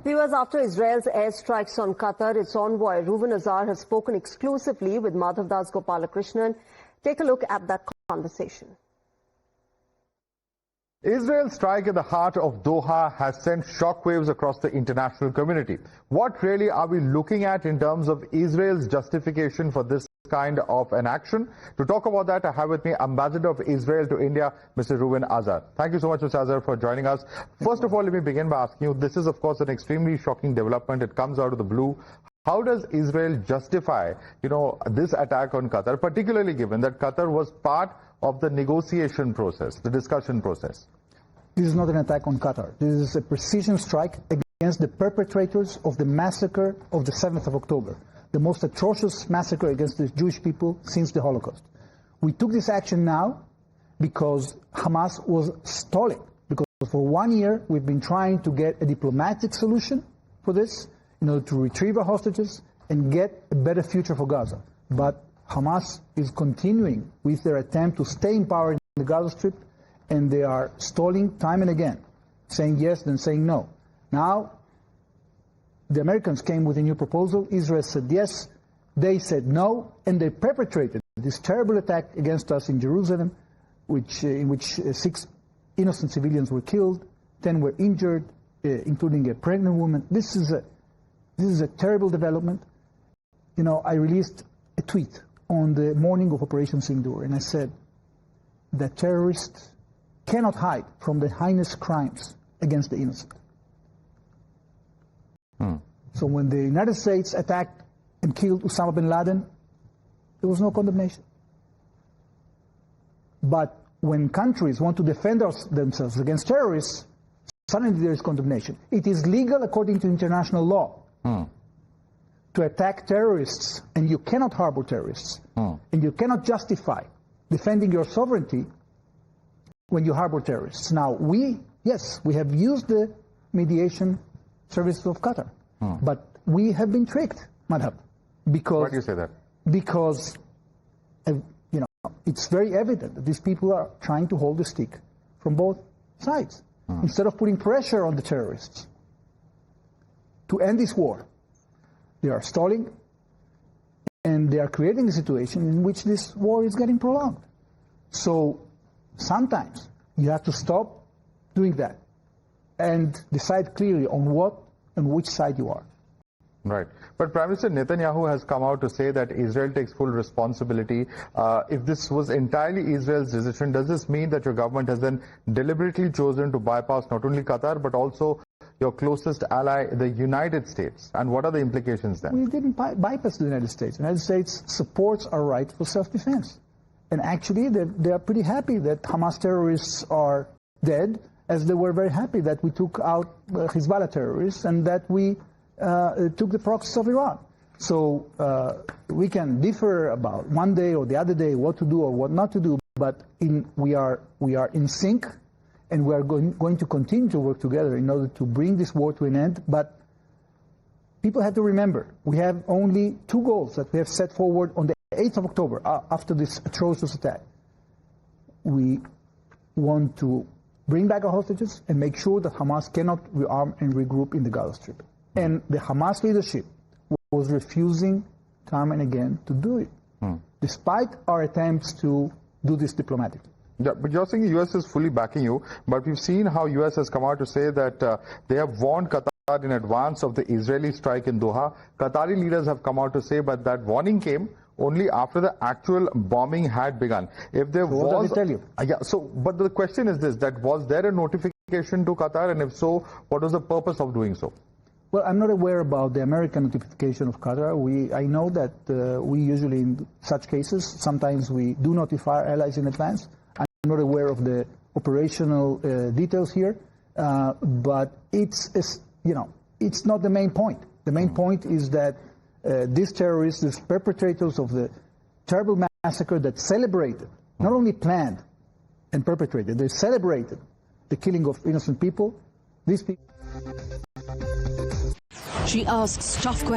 Viewers, after Israel's airstrikes on Qatar, its envoy Reuven Azar has spoken exclusively with Madhavdas Gopalakrishnan. Take a look at that conversation. Israel's strike at the heart of Doha has sent shockwaves across the international community. What really are we looking at in terms of Israel's justification for this kind of an action? To talk about that, I have with me Ambassador of Israel to India, Mr. Reuven Azar. Thank you so much, Mr. Azar, for joining us. First of all, let me begin by asking you, this is of course an extremely shocking development. It comes out of the blue. How does Israel justify, this attack on Qatar, particularly given that Qatar was part of the negotiation process, the discussion process? This is not an attack on Qatar. This is a precision strike against the perpetrators of the massacre of the 7th of October, the most atrocious massacre against the Jewish people since the Holocaust. We took this action now because Hamas was stalling, because for 1 year we've been trying to get a diplomatic solution for this, in order to retrieve our hostages and get a better future for Gaza. But Hamas is continuing with their attempt to stay in power in the Gaza Strip, and they are stalling time and again, saying yes, then saying no. Now, the Americans came with a new proposal. Israel said yes, they said no, and they perpetrated this terrible attack against us in Jerusalem, in which 6 innocent civilians were killed, 10 were injured, including a pregnant woman. This is a terrible development. I released a tweet on the morning of Operation Sindoor, and I said that terrorists cannot hide from the heinous crimes against the innocent. So when the United States attacked and killed Osama bin Laden, there was no condemnation. But when countries want to defend themselves against terrorists, suddenly there is condemnation. It is legal according to international law to attack terrorists, and you cannot harbor terrorists, and you cannot justify defending your sovereignty when you harbor terrorists. Now, we have used the mediation services of Qatar, but we have been tricked, Madhav. Because, why do you say that? Because, it's very evident that these people are trying to hold the stick from both sides. Instead of putting pressure on the terrorists to end this war, they are stalling, and they are creating a situation in which this war is getting prolonged. So sometimes you have to stop doing that and decide clearly on what and which side you are. Right. But Prime Minister Netanyahu has come out to say that Israel takes full responsibility. If this was entirely Israel's decision, does this mean that your government has then deliberately chosen to bypass not only Qatar, but also your closest ally, the United States? And what are the implications then? We didn't bypass the United States. The United States supports our right for self-defense. And actually, they are pretty happy that Hamas terrorists are dead, as they were very happy that we took out Hezbollah terrorists and that we took the proxies of Iran. So we can differ about one day or the other day what to do or what not to do, but we are in sync, and we are going to continue to work together in order to bring this war to an end. But people have to remember, we have only 2 goals that we have set forward on the 8th of October, after this atrocious attack. We want to bring back our hostages and make sure that Hamas cannot rearm and regroup in the Gaza Strip. And the Hamas leadership was refusing time and again to do it, despite our attempts to do this diplomatically. Yeah, but you're saying the U.S. is fully backing you, but we've seen how U.S. has come out to say that they have warned Qatar in advance of the Israeli strike in Doha. Qatari leaders have come out to say, but that warning came only after the actual bombing had begun. If there was, what does it tell you? But the question is this: that was there a notification to Qatar, and if so, what was the purpose of doing so? Well, I'm not aware about the American notification of Qatar. I know that we usually, in such cases, sometimes we do notify our allies in advance. I'm not aware of the operational details here, but it's not the main point. The main point is that these terrorists, these perpetrators of the terrible massacre that celebrated, not only planned and perpetrated, they celebrated the killing of innocent people. These people. She asks tough questions.